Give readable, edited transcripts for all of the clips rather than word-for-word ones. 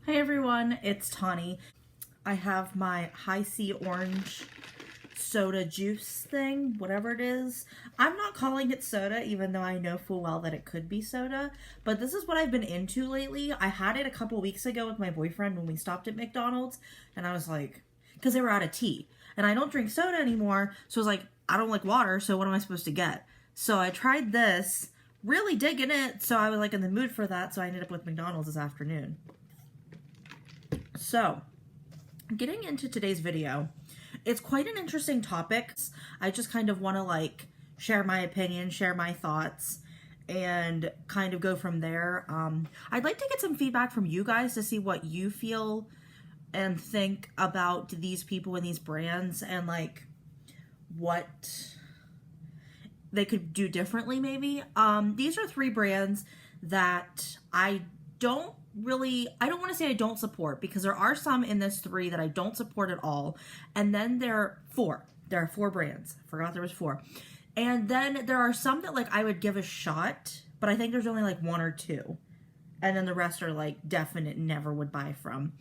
Hey everyone, it's Tawney. I have my high C orange soda juice thing, whatever it is. I'm not calling it soda, even though I know full well that it could be soda, but this is what I've been into lately. I had it a couple weeks ago with my boyfriend when we stopped at McDonald's, and I was like, because they were out of tea, and I don't drink soda anymore, so I was like, I don't like water, so what am I supposed to get? So I tried this, really digging it, so I was like in the mood for that, so I ended up with McDonald's this afternoon. So, getting into today's video, it's quite an interesting topic. I just kind of want to like share my opinion, share my thoughts, and kind of go from there. I'd like to get some feedback from you guys to see what you feel and think about these people and these brands and like what they could do differently maybe. These are three brands that I don't want to say I don't support, because there are some in this three that I don't support at all. And then there are four brands. I forgot there was four. And then there are some that like I would give a shot, but I think there's only like one or two. And then the rest are like definite never would buy from.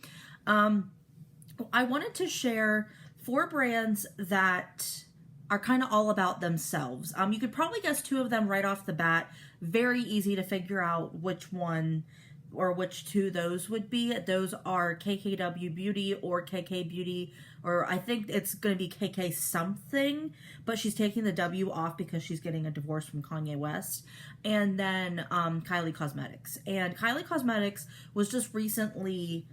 I wanted to share four brands that are kind of all about themselves. You could probably guess two of them right off the bat. Very easy to figure out which one or which two those would be. Those are KKW Beauty or KK Beauty, or I think it's going to be KK something, but she's taking the W off because she's getting a divorce from Kanye West. And then Kylie Cosmetics. And Kylie Cosmetics was just recently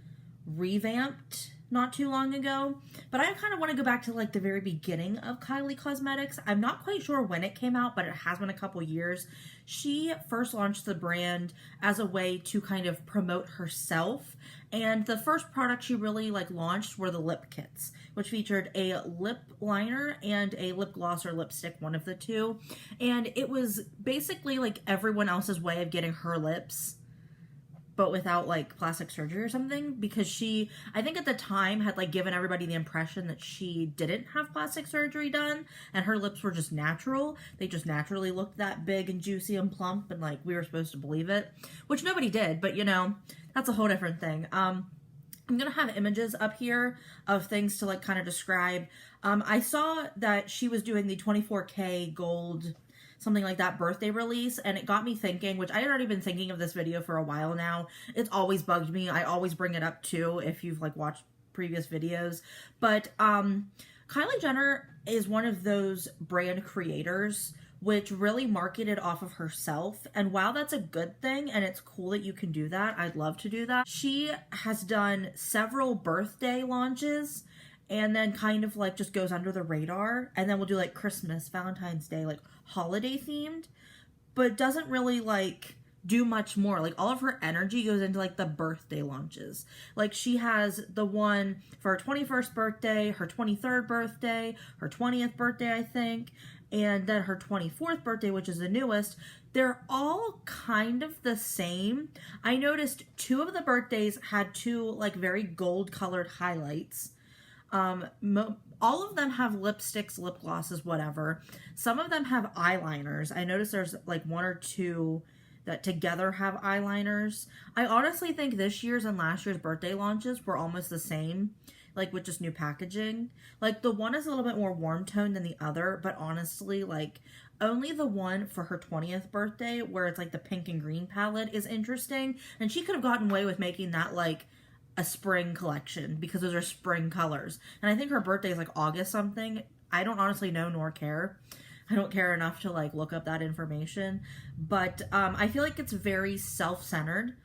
revamped not too long ago, but I kind of want to go back to like the very beginning of Kylie Cosmetics. I'm not quite sure when it came out, but it has been a couple years. She first launched the brand as a way to kind of promote herself, and the first product she really like launched were the lip kits, which featured a lip liner and a lip gloss or lipstick, one of the two. And it was basically like everyone else's way of getting her lips, but without like plastic surgery or something, because she, I think at the time, had like given everybody the impression that she didn't have plastic surgery done and her lips were just natural. They just naturally looked that big and juicy and plump, and like we were supposed to believe it, which nobody did, but you know, that's a whole different thing. I'm gonna have images up here of things to like kind of describe. I saw that she was doing the 24K gold, something like that, birthday release, and it got me thinking, which I had already been thinking of this video for a while now. It's always bugged me. I always bring it up too if you've like watched previous videos. But Kylie Jenner is one of those brand creators which really marketed off of herself. And while that's a good thing and it's cool that you can do that, I'd love to do that. She has done several birthday launches and then kind of like just goes under the radar, and then we'll do like Christmas, Valentine's Day, like holiday themed, but doesn't really like do much more. Like all of her energy goes into like the birthday launches. Like she has the one for her 21st birthday, her 23rd birthday, her 20th birthday, I think, and then her 24th birthday, which is the newest. They're all kind of the same. I noticed two of the birthdays had two like very gold colored highlights. All of them have lipsticks, lip glosses, whatever. Some of them have eyeliners. I noticed there's like one or two that together have eyeliners. I honestly think this year's and last year's birthday launches were almost the same, like with just new packaging. Like the one is a little bit more warm toned than the other, but honestly, like only the one for her 20th birthday, where it's like the pink and green palette, is interesting. And she could have gotten away with making that like a spring collection, because those are spring colors. And I think her birthday is like August something. I don't honestly know nor care. I don't care enough to like look up that information. But I feel like it's very self-centered.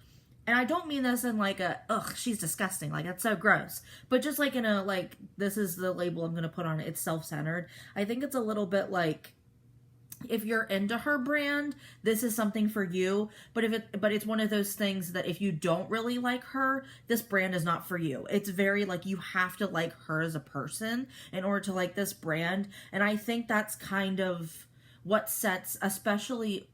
And I don't mean this in like a, ugh, she's disgusting, like that's so gross. But just like in a, like, this is the label I'm going to put on it, it's self-centered. I think it's a little bit like, if you're into her brand, this is something for you. But it's one of those things that if you don't really like her, this brand is not for you. It's very like you have to like her as a person in order to like this brand. And I think that's kind of what sets, especially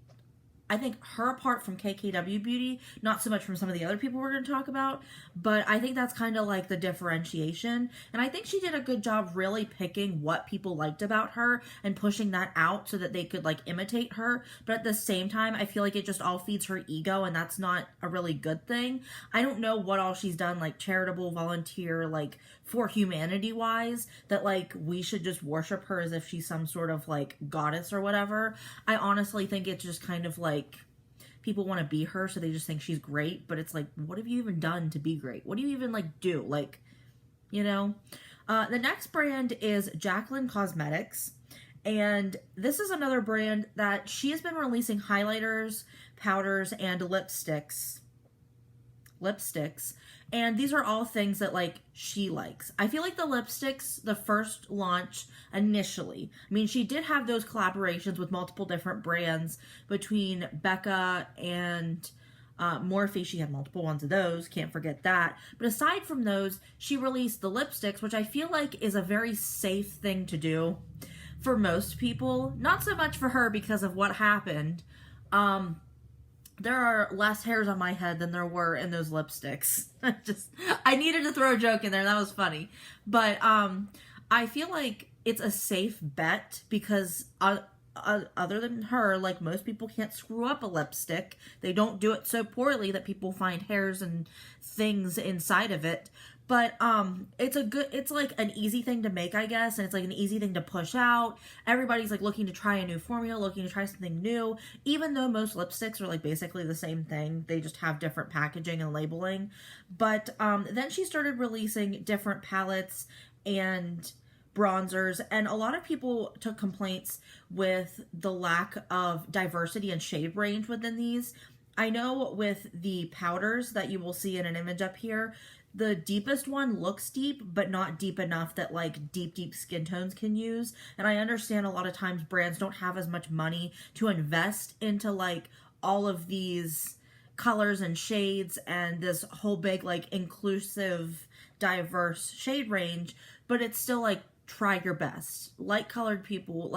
I think her apart from KKW Beauty, not so much from some of the other people we're going to talk about, but I think that's kind of like the differentiation. And I think she did a good job really picking what people liked about her and pushing that out so that they could like imitate her. But at the same time, I feel like it just all feeds her ego, and that's not a really good thing. I don't know what all she's done, like charitable, volunteer, like for humanity wise, that like we should just worship her as if she's some sort of like goddess or whatever. I honestly think it's just kind of like people want to be her, so they just think she's great, but it's like, what have you even done to be great? What do you even like do? Like, you know? The next brand is Jaclyn Cosmetics, and this is another brand that she has been releasing highlighters, powders, and lipsticks, and these are all things that like she likes. I feel like the lipsticks, the first launch initially, I mean, she did have those collaborations with multiple different brands between Becca and Morphe. She had multiple ones of those, can't forget that. But aside from those, she released the lipsticks, which I feel like is a very safe thing to do for most people. Not so much for her because of what happened. There are less hairs on my head than there were in those lipsticks. I needed to throw a joke in there. That was funny. But I feel like it's a safe bet because other than her, like most people can't screw up a lipstick. They don't do it so poorly that people find hairs and things inside of it. But it's like an easy thing to make, I guess, and it's like an easy thing to push out. Everybody's like looking to try a new formula, looking to try something new, even though most lipsticks are like basically the same thing. They just have different packaging and labeling. But then she started releasing different palettes and bronzers, and a lot of people took complaints with the lack of diversity and shade range within these. I know with the powders that you will see in an image up here, the deepest one looks deep, but not deep enough that like deep skin tones can use. And I understand a lot of times brands don't have as much money to invest into like all of these colors and shades and this whole big like inclusive, diverse shade range, but it's still like try your best. Light colored people,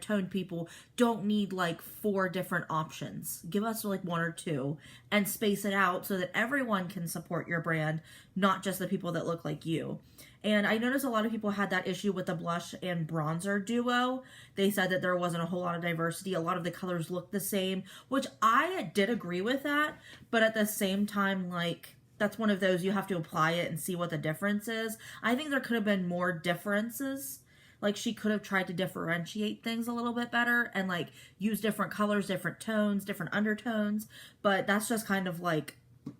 toned people don't need like 4 different options. Give us like 1 or 2 and space it out so that everyone can support your brand, not just the people that look like you. And I noticed a lot of people had that issue with the blush and bronzer duo. They said that there wasn't a whole lot of diversity. A lot of the colors looked the same, which I did agree with that. But at the same time, like, that's one of those you have to apply it and see what the difference is. I think there could have been more differences. Like, she could have tried to differentiate things a little bit better and, like, use different colors, different tones, different undertones. But that's just kind of, like,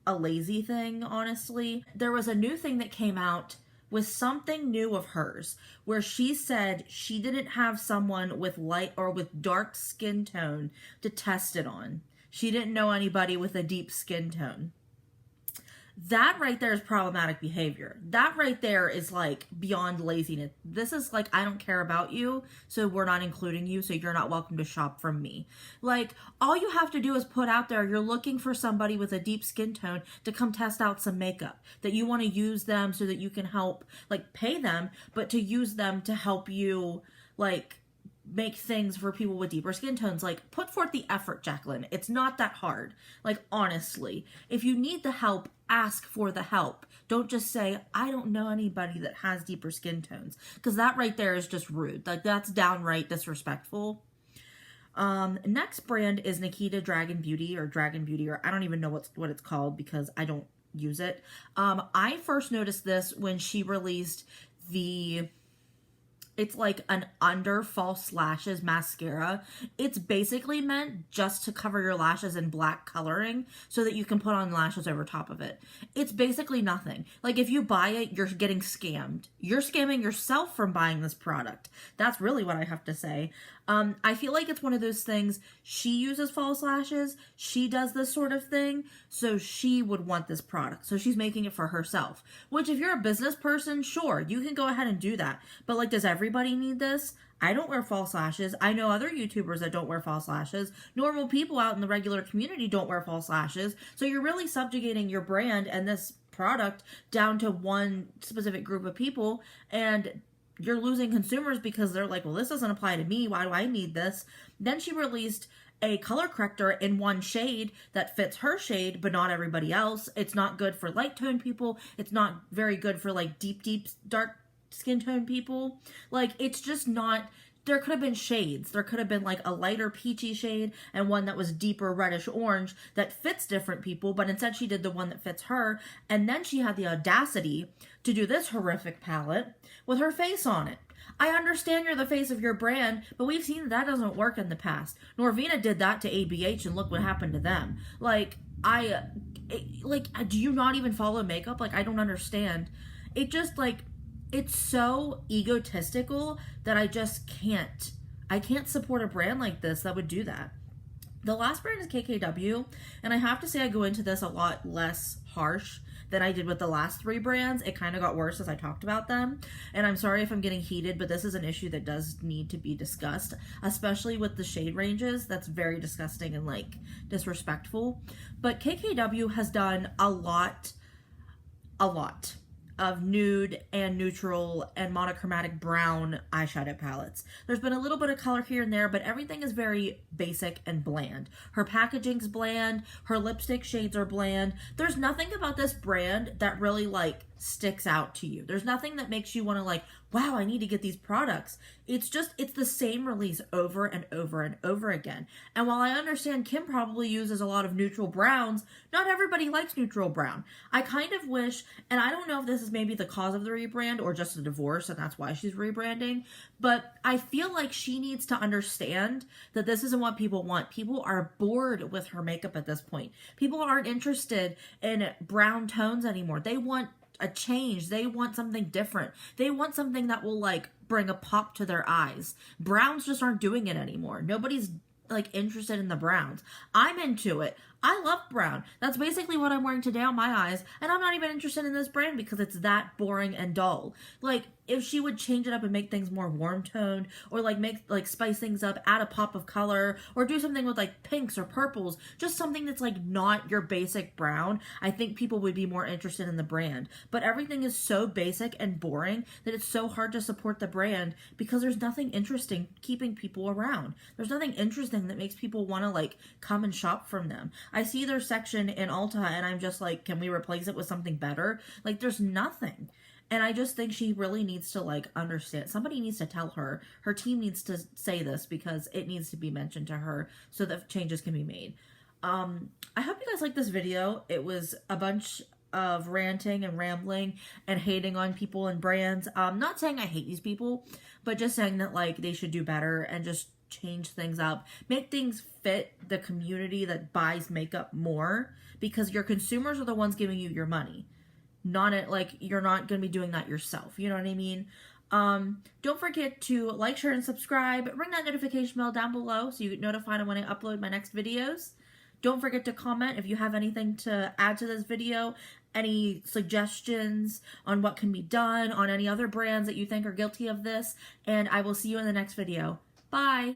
a lazy thing, honestly. There was a new thing that came out with something new of hers, where she said she didn't have someone with light or with dark skin tone to test it on. She didn't know anybody with a deep skin tone. That right there is problematic behavior. That right there is like beyond laziness. This is like, I don't care about you, so we're not including you, so you're not welcome to shop from me. Like, all you have to do is put out there, you're looking for somebody with a deep skin tone to come test out some makeup, that you want to use them so that you can help, like, pay them, but to use them to help you, like, make things for people with deeper skin tones. Like, put forth the effort, Jaclyn. It's not that hard. Like, honestly, if you need the help, ask for the help. Don't just say, I don't know anybody that has deeper skin tones, because that right there is just rude. Like, that's downright disrespectful. Next brand is Nikita Dragon Beauty, or I don't even know what it's called because I don't use it. I first noticed this when she released it's like an under false lashes mascara. It's basically meant just to cover your lashes in black coloring so that you can put on lashes over top of it. It's basically nothing. Like, if you buy it, you're getting scammed. You're scamming yourself from buying this product. That's really what I have to say. I feel like it's one of those things, she uses false lashes, she does this sort of thing, so she would want this product. So she's making it for herself. Which, if you're a business person, sure, you can go ahead and do that. But, like, does everybody need this? I don't wear false lashes. I know other YouTubers that don't wear false lashes. Normal people out in the regular community don't wear false lashes. So you're really subjugating your brand and this product down to one specific group of people, and you're losing consumers because they're like, well, this doesn't apply to me. Why do I need this? Then she released a color corrector in one shade that fits her shade, but not everybody else. It's not good for light tone people. It's not very good for like deep dark skin tone people. Like, it's just not. There could have been shades. There could have been like a lighter peachy shade and one that was deeper reddish orange that fits different people, but instead she did the one that fits her. And then she had the audacity to do this horrific palette with her face on it. I understand you're the face of your brand, but we've seen that doesn't work in the past. Norvina did that to ABH and look what happened to them. Like, do you not even follow makeup? Like, I don't understand. It just, like, it's so egotistical that I just can't. I can't support a brand like this that would do that. The last brand is KKW, and I have to say I go into this a lot less harsh than I did with the last three brands. It kind of got worse as I talked about them, and I'm sorry if I'm getting heated, but this is an issue that does need to be discussed, especially with the shade ranges. That's very disgusting and like disrespectful. But KKW has done a lot of nude and neutral and monochromatic brown eyeshadow palettes. There's been a little bit of color here and there, but everything is very basic and bland. Her packaging's bland, her lipstick shades are bland. There's nothing about this brand that really like sticks out to you. There's nothing that makes you want to like, wow, I need to get these products. It's the same release over and over and over again. And while I understand Kim probably uses a lot of neutral browns, not everybody likes neutral brown. I kind of wish, and I don't know if this is maybe the cause of the rebrand or just a divorce and that's why she's rebranding, but I feel like she needs to understand that this isn't what people want. People are bored with her makeup at this point. People aren't interested in brown tones anymore. They want a change. They want something different. They want something that will like bring a pop to their eyes. Browns just aren't doing it anymore. Nobody's like interested in the browns. I'm into it. I love brown. That's basically what I'm wearing today on my eyes, and I'm not even interested in this brand because it's that boring and dull. Like, if she would change it up and make things more warm toned, or like spice things up, add a pop of color, or do something with like pinks or purples, just something that's like not your basic brown, I think people would be more interested in the brand. But everything is so basic and boring that it's so hard to support the brand because there's nothing interesting keeping people around. There's nothing interesting that makes people want to like come and shop from them. I see their section in Ulta and I'm just like, can we replace it with something better? Like, there's nothing. And I just think she really needs to like understand. Somebody needs to tell her. Her team needs to say this because it needs to be mentioned to her so that changes can be made. I hope you guys like this video. It was a bunch of ranting and rambling and hating on people and brands. Not saying I hate these people, but just saying that like they should do better and just change things up, make things fit the community that buys makeup more, because your consumers are the ones giving you your money. Not it like you're not going to be doing that yourself. You know what I mean? Don't forget to like, share, and subscribe. Ring that notification bell down below so you get notified when I upload my next videos. Don't forget to comment if you have anything to add to this video, any suggestions on what can be done, on any other brands that you think are guilty of this, and I will see you in the next video. Bye!